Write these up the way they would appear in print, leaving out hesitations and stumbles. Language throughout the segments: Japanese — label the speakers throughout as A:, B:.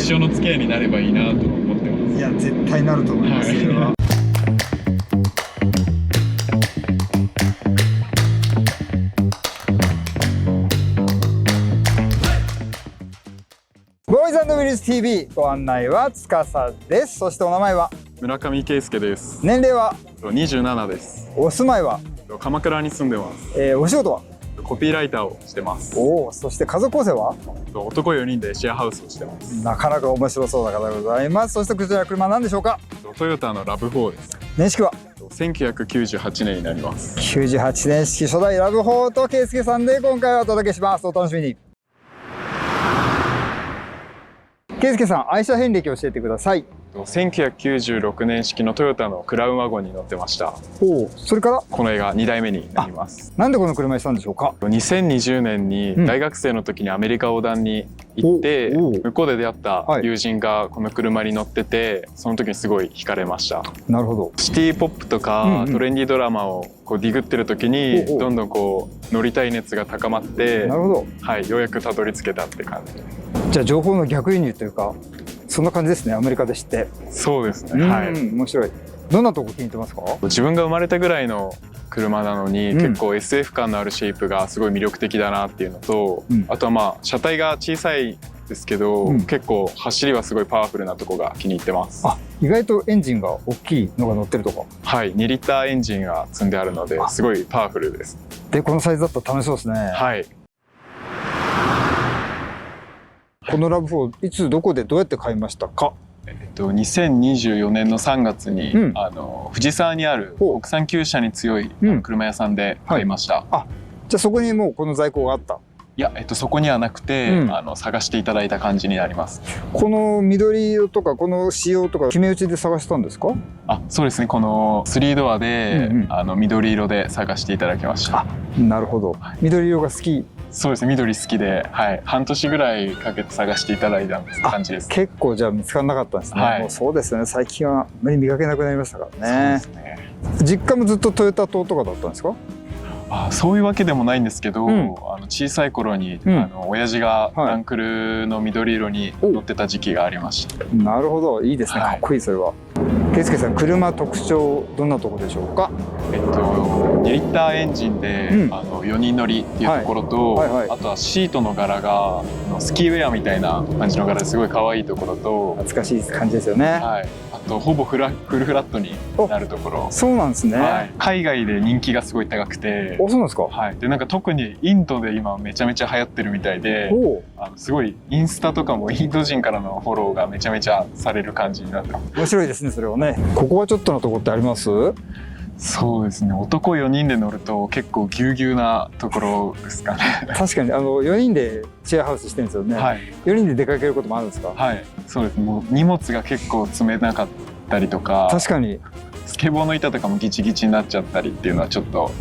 A: 生の付き合いになればいいなと思ってます。
B: いや絶対なると思います、それは。ボーイズ&ウィルズ TV ご案内は司です。そしてお名前は？
A: 村上圭介です。
B: 年齢は
A: 27です。
B: お住まいは？
A: 鎌倉に住んでます。
B: お仕事は？
A: コピーライターをしてます。
B: おお、そして家族構成は？
A: 男4人でシェアハウスをしてます。
B: なかなか面白そうな方でございます。そしてこちら車は何でしょうか？
A: トヨタのラブ4です。
B: 年式は
A: 1998年になります。
B: 98年式初代ラブ4と圭介さんで今回はお届けします。お楽しみに。圭介さん、愛車遍歴を教えてください。
A: 1996年式のトヨタのクラウンワゴンに乗ってました。
B: おお、それから
A: この映画2代目になります。
B: なんでこの車にしたんでしょうか
A: ？2020年に大学生の時にアメリカ横断に行って、向こうで出会った友人がこの車に乗ってて、その時にすごい惹かれました。
B: なるほど。
A: シティポップとかトレンディードラマをこうディグってる時にどんどんこう乗りたい熱が高まって、
B: なるほど、
A: はい、ようやくたどり着けたって感じ。
B: じゃあ情報の逆輸入というかそんな感じですね、アメリカで知って。
A: そうですね、はい。
B: 面白い。どんなとこ気に入ってますか？
A: 自分が生まれたぐらいの車なのに、結構 SF 感のあるシェイプがすごい魅力的だなっていうのと、あとはまあ車体が小さいですけど、結構走りはすごいパワフルなとこが気に入ってます。
B: あ、意外とエンジンが大きいのが乗ってるとか。
A: はい、2リッターエンジンが積んであるのですごいパワフルです。
B: でこのサイズだったら楽しそうですね。
A: はい。
B: このラブ4いつどこでどうやって買いましたか
A: ？2024年の3月に、藤沢にある国産旧車に強い車屋さんで買いました。
B: あ、じゃあそこにもうこの在庫があった？
A: いや、そこにはなくて、探していただいた感じになります。
B: この緑色とかこの仕様とか決め打ちで探したんですか？
A: あ、そうですね。この3ドアで、緑色で探していただきました。
B: あ、なるほど。緑色が好き？
A: そうですね、緑好きで、はい、半年ぐらいかけて探していただいた感じです。
B: 結構じゃあ見つからなかったんですね。はい、もうそうですよね。最近はあまり見かけなくなりましたからね。そうですね。実家もずっとトヨタ党とかだったんですか？
A: あ、そういうわけでもないんですけど、小さい頃に、親父がランクルの緑色に乗ってた時期がありました。
B: なるほど、いいですね。かっこいい、それは。圭介さん、車特徴どんなところでしょうか
A: ？2リッターエンジンで、4人乗りっていうところと、あとはシートの柄がスキーウェアみたいな感じの柄ですごい可愛いところと、
B: 懐かしい感じですよね。
A: はい、あとほぼフルフラットになるところ。
B: そうなんですね。はい、
A: 海外で人気がすごい高くて。
B: そうなんですか。
A: はい、でなんか特にインドで今めちゃめちゃ流行ってるみたいで、すごいインスタとかもインド人からのフォローがめちゃめちゃされる感じになってます。面白
B: いですね、それはね。ここはちょっとのとこってあります？
A: そうですね、男4人で乗ると結構ぎゅうぎゅうなところですかね。
B: 確かに4人でシェアハウスしてるんですよね。はい、4人で出かけることもあるんですか？はい、
A: そうです。もう荷物が結構積めなかったりとか。
B: 確かに
A: スケボーの板とかもギチギチになっちゃったりっていうのはちょっと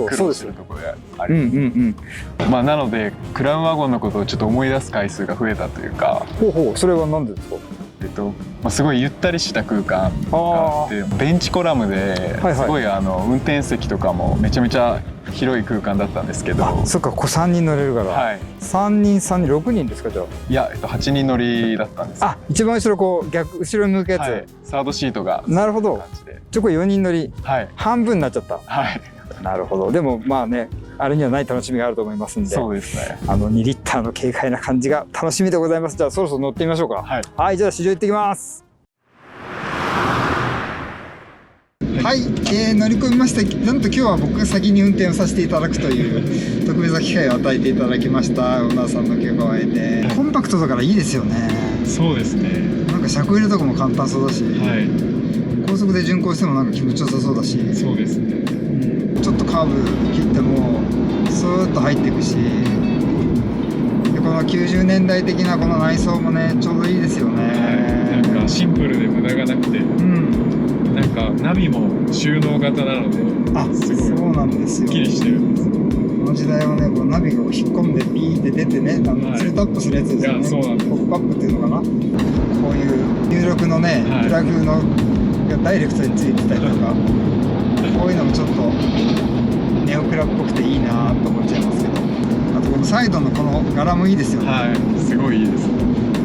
A: 苦労するところであります。まあなのでクラウンワゴンのことをちょっと思い出す回数が増えたというか。
B: それは何でですか？
A: すごいゆったりした空間があって、ベンチコラムですごい運転席とかもめちゃめちゃ広い空間だったんですけど。
B: そっか、3人乗れるから。はい、3人6人ですか？じゃあ。
A: いや、8人乗りだったんです。
B: あ、一番後ろこう後ろに向くやつ。はい、
A: サードシートが。
B: なるほど。これ4人乗り。はい、半分になっちゃった。はい。なるほど。でもまあね、あれにはない楽しみがあると思いますんで。そうですね。2リッターの軽快な感じが楽しみでございます。じゃあそろそろ乗ってみましょうか。はい。はい、じゃあ試乗行ってきます。はい、乗り込みました。なんと今日は僕が先に運転をさせていただくという特別な機会を与えていただきました。オーナーさんの許可を得て、コンパクトだからいいですよね。そうですね。なんか車庫入れとかも簡単そうだし、はい、高速で巡航してもなんか気持ちよさそうだし。そうですね。ちょっとカーブ切ってもスーッと入っていくし、でこの90年代的なこの内装もね、ちょうどいいですよね。はい、なんかシンプルで無駄がなくて、なんかナビも収納型なので、すごいそうなんですよ。すっきりしてるんです。この時代はね、こうナビを引っ込んでピーって出てね、ツルタップするやつですよね。そうなんです。ポップアップっていうのかな。こういう入力のね、プラグのがダイレクトについてたりとか、こういうのもちょっとネオクラっぽくていいなと思っちゃいますけど、あとこのサイドのこの柄もいいですよね。はい、すごいいいです。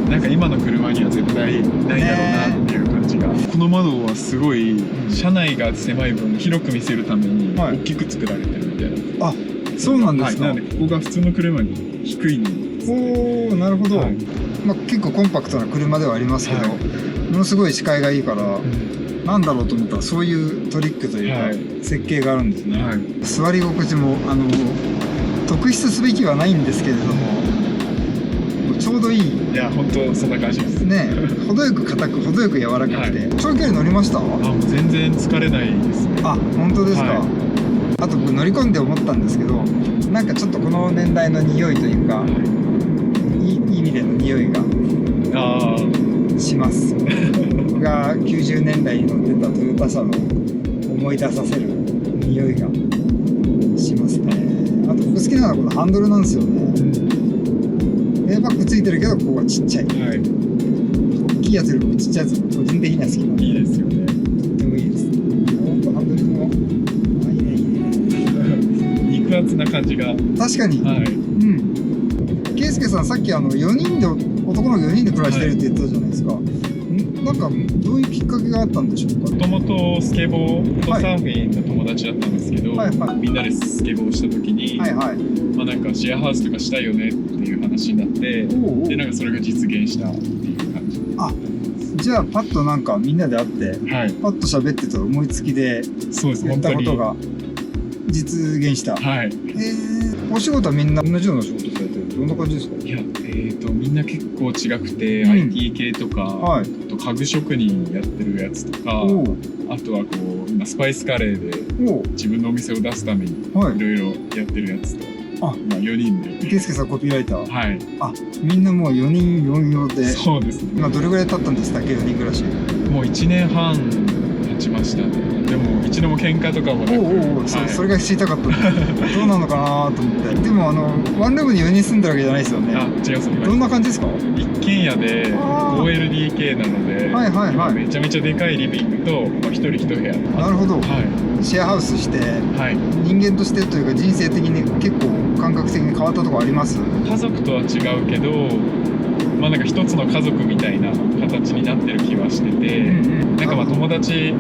A: なんか今の車には絶対ないだろうなっていう感じが、この窓はすごい車内が狭い分広く見せるために大きく作られてるみたいな、
B: あ、そうなんですか。
A: なのでここが普通の車に低いんです、
B: おお、なるほど。まあ、結構コンパクトな車ではありますけど、ものすごい視界がいいから、なんだろうと思ったらそういうトリックというか、設計があるんですね。座り心地も特筆すべきはないんですけれども、ちょうどいい。
A: いや、本当そんな感じです
B: ね。程よく硬く、程よく柔らかくて、長距離乗りました？
A: もう全然疲れないですね。
B: あ、本当ですか。あと僕乗り込んで思ったんですけど、なんかちょっとこの年代の匂いというか、いい意味での匂いがします。僕が90年代に乗ってたトヨタ車の思い出させる匂いがしますね。あと僕好きなのはこのハンドルなんですよね。エアバッグついてるけどここがちっちゃい。大きいやつよりもちっちゃいやつ個人的には好きなんで。いいですよね。とってもいいです。ハンドルも
A: 肉厚な感じが。
B: 確かに。圭介さんさっき4人で男の子4人で暮らしてるって言ってたじゃないですか。なんかどういうきっかけがあったんでしょうか。
A: もともとスケボーとサーフィンの友達だったんですけど、みんなでスケボーをした時に、まあなんかシェアハウスとかしたいよねっていう話になって、でなんかそれが実現したっていう感じ。あ、
B: じゃあパッとなんかみんなで会って、パッと喋ってた思いつきでやったことが実現した。お仕事はみんな同じような仕事されてる。どんな感じですか？
A: いや、みんな結構違くて、IT 系とか、あと家具職人やってるやつとか、あとはこう今スパイスカレーで自分のお店を出すためにいろいろやってるやつと、4人で。
B: 圭介さんコピーライター。あ、みんなもう4人4用で。
A: そうですね。
B: 今どれぐらい経ったんですか、4人暮らし。
A: もう1年半経ちましたね。でも一度も喧嘩とかもなく、
B: それが知りたかったどうなのかなと思って。でもワンルームに4人住んでるわけじゃないですよね。
A: あ、違います。
B: どんな感じですか？
A: 一軒家で 5LDK なので、めちゃめちゃでかいリビングと1人1部屋。な
B: るほど。シェアハウスして、人間としてというか人生的に結構感覚的に変わったところあります？
A: 家族とは違うけど、まあなんか一つの家族みたいな形になってる気はしてて、なんかまあ友達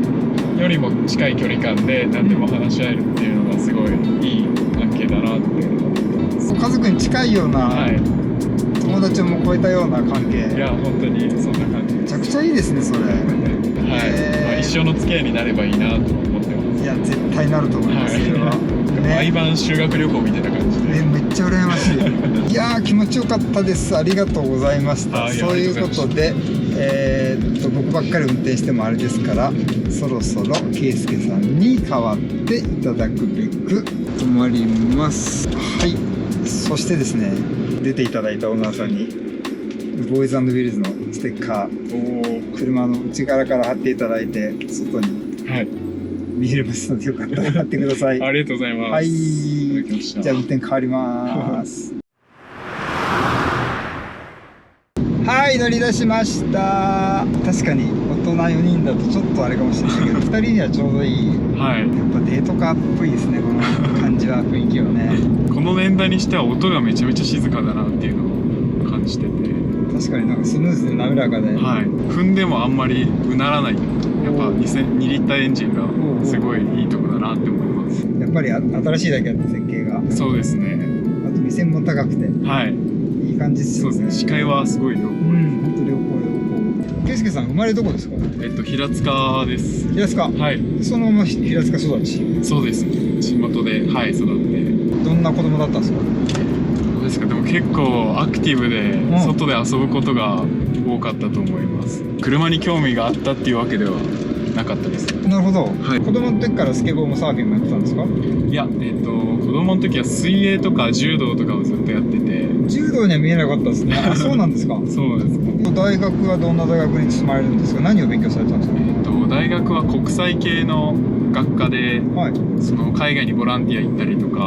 A: よりも近い距離感で何でも話し合えるっていうのがすごいいい関係だなって思ってます。
B: 家族に近いような、友達をも超えたような関係。
A: いや本当にそんな感じ。
B: めちゃくちゃいいですねそれ。
A: まあ、一生の付き合いになればいいなと思ってます。
B: いや絶対なると思います、それは。
A: 毎晩修学旅行みたいな感じで。
B: めっちゃ羨ましい。いやー気持ちよかったです。ありがとうございました。そういうことで、僕ばっかり運転してもあれですから、そろそろ圭介さんに代わっていただくべく止まります。はい。そしてですね、出ていただいたオーナーさんにボーイズ&ウィルズのステッカーを車の内側から貼っていただいて、外に見えますのでよかったら貼ってください。
A: ありがとうございます。
B: はい。じゃあ運転変わります。はい、乗り出しました。確かに大人4人だとちょっとあれかもしれないけど、2人にはちょうどいい。やっぱデートカーっぽいですね、この感じは、雰囲気はね。こ
A: の年代にしては音がめちゃめちゃ静かだなっていうのを感じてて。
B: 確かになんかスムーズで滑らかで。
A: 踏んでもあんまりうならない。やっぱ2リッターエンジンがすごいいいとこだなって思います。
B: やっぱり新しいだけあって設計が。
A: そうですね。
B: あと目線も高くて。いい感じですよね。
A: そうですね。視界はすごい良好。
B: 本当良好。圭介さん生まれどこですか？
A: 平塚です。
B: 平塚。そのまま平塚育ち。
A: そうですね。地元で育って。
B: どんな子供だったんですか？
A: どうですか。でも結構アクティブで外で遊ぶことが多かったと思います。車に興味があったっていうわけではなかったです。
B: なるほど。子供の時からスケボーもサーフィンもやってたんですか？
A: いや、子供の時は水泳とか柔道とかをずっとやってて。
B: 柔道には見えなかったですね。あ、そうなんですか。
A: そうですね。
B: 大学はどんな大学に勤まれるんですか？何を勉強されたんですか？
A: 大学は国際系の学科で、その海外にボランティア行ったりとか、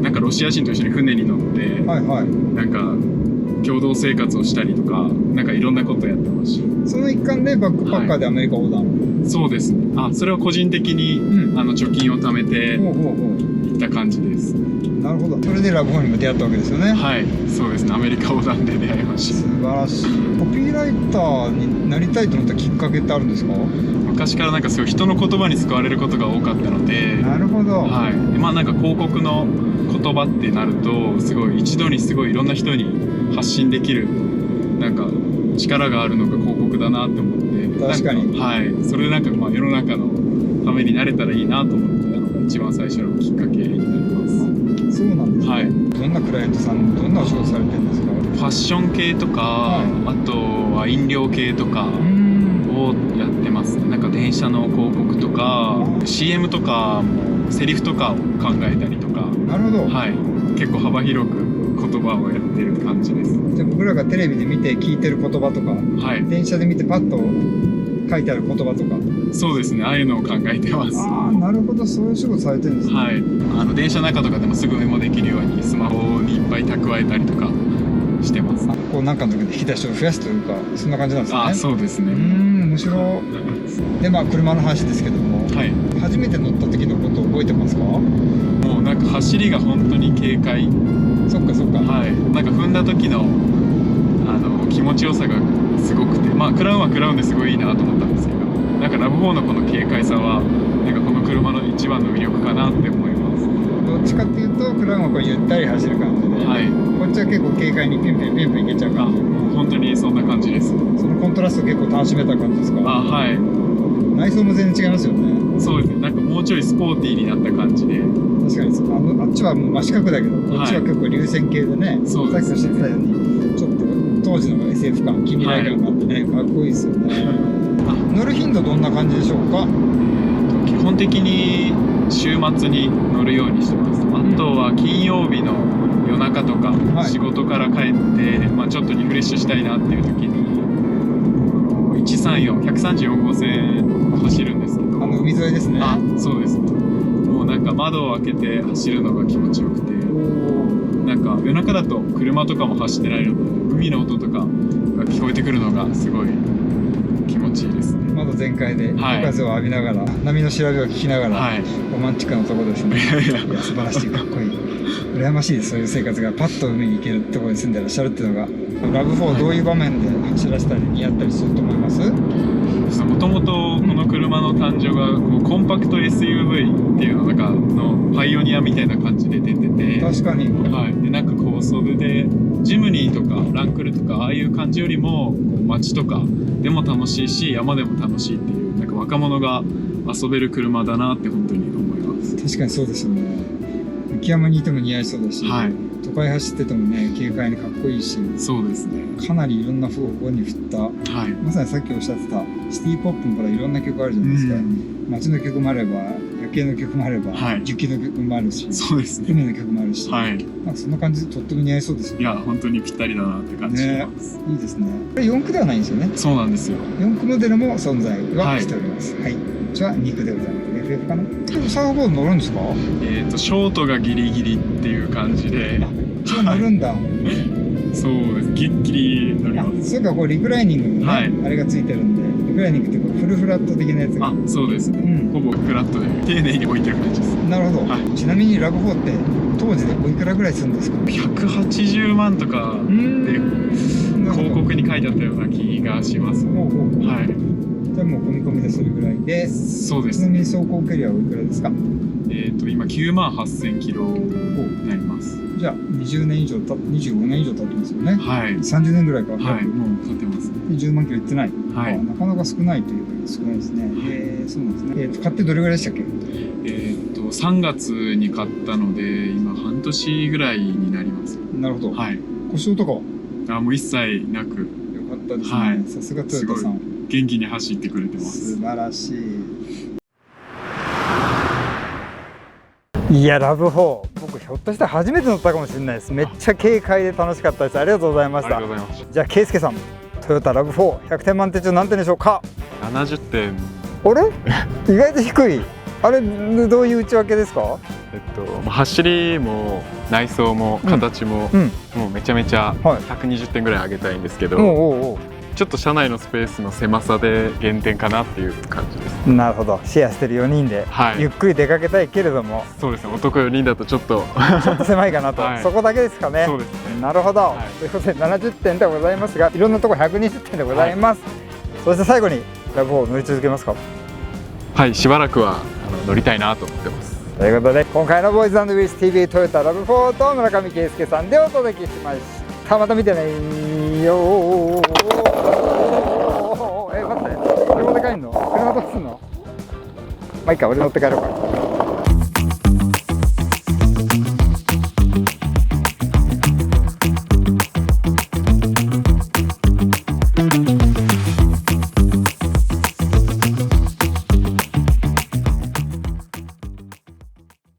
A: なんかロシア人と一緒に船に乗って、なんか共同生活をしたりとか、なんかいろんなことやってますし。
B: その一環でバックパッカーでアメリカ横断、
A: そうですね。それは個人的に、貯金を貯めて行った感じです。
B: なるほど。それでラブホにも出会ったわけですよね。
A: はい、そうですね。アメリカ横断で出会いました。
B: 素晴らしい。コピーライターになりたいと思ったきっかけってあるんですか？
A: 昔からなんかすごい人の言葉に救われることが多かったので。
B: なるほど。
A: はい。まあなんか広告の言葉ってなると、すごい一度にすごいいろんな人に発信できるなんか力があるのが広告だなって思って。
B: 確かに。
A: はい。それでなんかまあ世の中のためになれたらいいなと思ってたのが一番最初のきっかけになります。
B: そうなんですね。はい。どんなクライアントさん、どんなお仕事されてるんですか？
A: ファッション系とか、あとは飲料系とかをやってます。なんか電車の広告とか、CM とかもセリフとかを考えたりとか。
B: なるほど。
A: はい。結構幅広く言葉をやってる感じです。
B: じゃあ僕らがテレビで見て聞いてる言葉とか、はい、電車で見てパッと書いてある言葉とか。そうですね。ああいうのを考えてます。
C: ああ、なるほど。そういう仕事されてるんですね。
A: はい。電車の中とかでもすぐメモできるようにスマホにいっぱい蓄えたりとかしてます。
B: こうなんかの時で引き出しを増やすというか、そんな感じなんですね。
A: そうですね。
B: 面白い。で、車の話ですけども、はい、初めて乗った時のことを覚えてますか？
A: もうなんか走りが本当に軽快。
B: そっかそっか。
A: はい。なんか踏んだ時の気持ちよさがすごくて、クラウンはクラウンですごいいいなと思ったんですけど、なんかラブ4のこの軽快さはなんかこの車の一番の魅力かなって思います。
B: どっちかっていうとクラウンはこうゆったり走る感じで、はい、こっちは結構軽快にピンピンピンピンいけちゃう感じ。
A: 本当にそんな感じです。
B: そのコントラスト結構楽しめた感じですか？
A: はい。
B: 内装も全然違いますよね。
A: そうですね。なんかもうちょいスポーティーになった感じで。
B: 確かにあっちはもう真四角だけど、こっちは結構流線形でね、さっきおっしゃってたようにちょっと当時の SF 感、近未来感があってね、かっこいいですよね。乗る頻度どんな感じでしょうか？
A: 基本的に週末に乗るようにしてます。あとは金曜日の夜中とか、仕事から帰って、ちょっとリフレッシュしたいなっていう時に134号線走るんですけど、
B: 海沿いですね。
A: そうですね。もうなんか窓を開けて走るのが気持ちよくて、なんか夜中だと車とかも走ってないので海の音とかが聞こえてくるのがすごい気持ちいいですね。
B: 窓全開で夜風を浴びながら、波の調べを聞きながら、ロマンチックなところですね。いや素晴らしい、かっこいい。羨ましいです。そういう生活がパッと海に行けるところに住んでらっしゃるっていうのが。ラブ4どういう場面で走らせたり似合ったりすると思います？
A: もともとこの車の誕生がこうコンパクト SUV っていうのがのパイオニアみたいな感じで出てて、
B: 確かに、
A: はい、でなんか高速でジムニーとかランクルとかああいう感じよりもこう街とかでも楽しいし山でも楽しいっていうなんか若者が遊べる車だなって本当に思います。
B: 確かにそうですよね。雪山にいても似合いそうだし、はい、都会走っててもね軽快にかっこいいし、
A: そうですね。
B: かなりいろんな方向に振った、はい、まさにさっきおっしゃってたシティポップもからいろんな曲あるじゃないですか。街の曲もあれば夜景の曲もあれば、はい、雪の曲もあるし、そうですね、海の曲もあるし、はい、なんかそんな感じでとっても似合いそうですよね。
A: いや本当にぴったりだなって感じします、
B: いいですね。これ4駆ではないんですよね。
A: そうなんですよ。
B: 4駆モデルも存在はしております。はい、こっちは2駆でございます。FF かな。でもサーフボード乗るんですか？
A: ショートがギリギリっていう感じで。
B: 一応乗るんだ。
A: そうです。ギリギリ乗ります。
B: そうか、こうリクライニングのね、はい、あれがついてるんで、リクライニングってこうフルフラット的なやつが。
A: そうですね。ほぼフラットで丁寧に置いてる感じです。
B: なるほど。はい、ちなみにラブ4って当時でおいくらぐらいするんですか
A: ？180万とかで広告に書いてあったような気がします。はい。
B: じゃあもう込み込みでそれぐらいで。そうです。ちなみに走行距離はおいくらですか？
A: 今98,000キロになります。
B: じゃあ25年以上経ってますよね。
A: はい。
B: 30年ぐらいか。
A: はい。もう経ってます。
B: 10万キロいってない。
A: はい。
B: なかなか少ないというか少ないですね。そうなんですね。買ってどれぐらいでしたっけ
A: ？3月に買ったので今半年ぐらいになります。
B: なるほど。はい。故障とかは？も
A: う一切なく。
B: よかったですね。はい。さすがトヨタさん。
A: 元気に走ってくれてます。
B: 素晴らしい。いやラブ4、僕ひょっとしたら初めて乗ったかもしれないです。めっちゃ軽快で楽しかったです。ありがとうございました。じゃあ圭介さん、トヨタラブ4100点満点中何点でしょうか
A: ？70点。
B: あれ意外と低い。あれどういう内訳ですか？
A: 走りも内装も形も、もうめちゃめちゃ120点ぐらい上げたいんですけど、ちょっと車内のスペースの狭さで減点かなっていう感じです。
B: なるほど。シェアしてる4人で、ゆっくり出かけたいけれども、
A: そうですね、男4人だとちょっと
B: 狭いかなと、そこだけですかね。
A: そうですね。
B: なるほど、ということで70点ではございますが、いろんなところ120点でございます。そして最後にラブ4乗り続けますか？
A: はい、しばらくは乗りたいなと思ってます。
B: ということで今回のボーイズ&ウィズ TV トヨタラブ4と村上圭介さんでお届けしました。また見てねよ待って、車で帰んの？車どうすんの？まあいいか、俺乗って帰ろうか。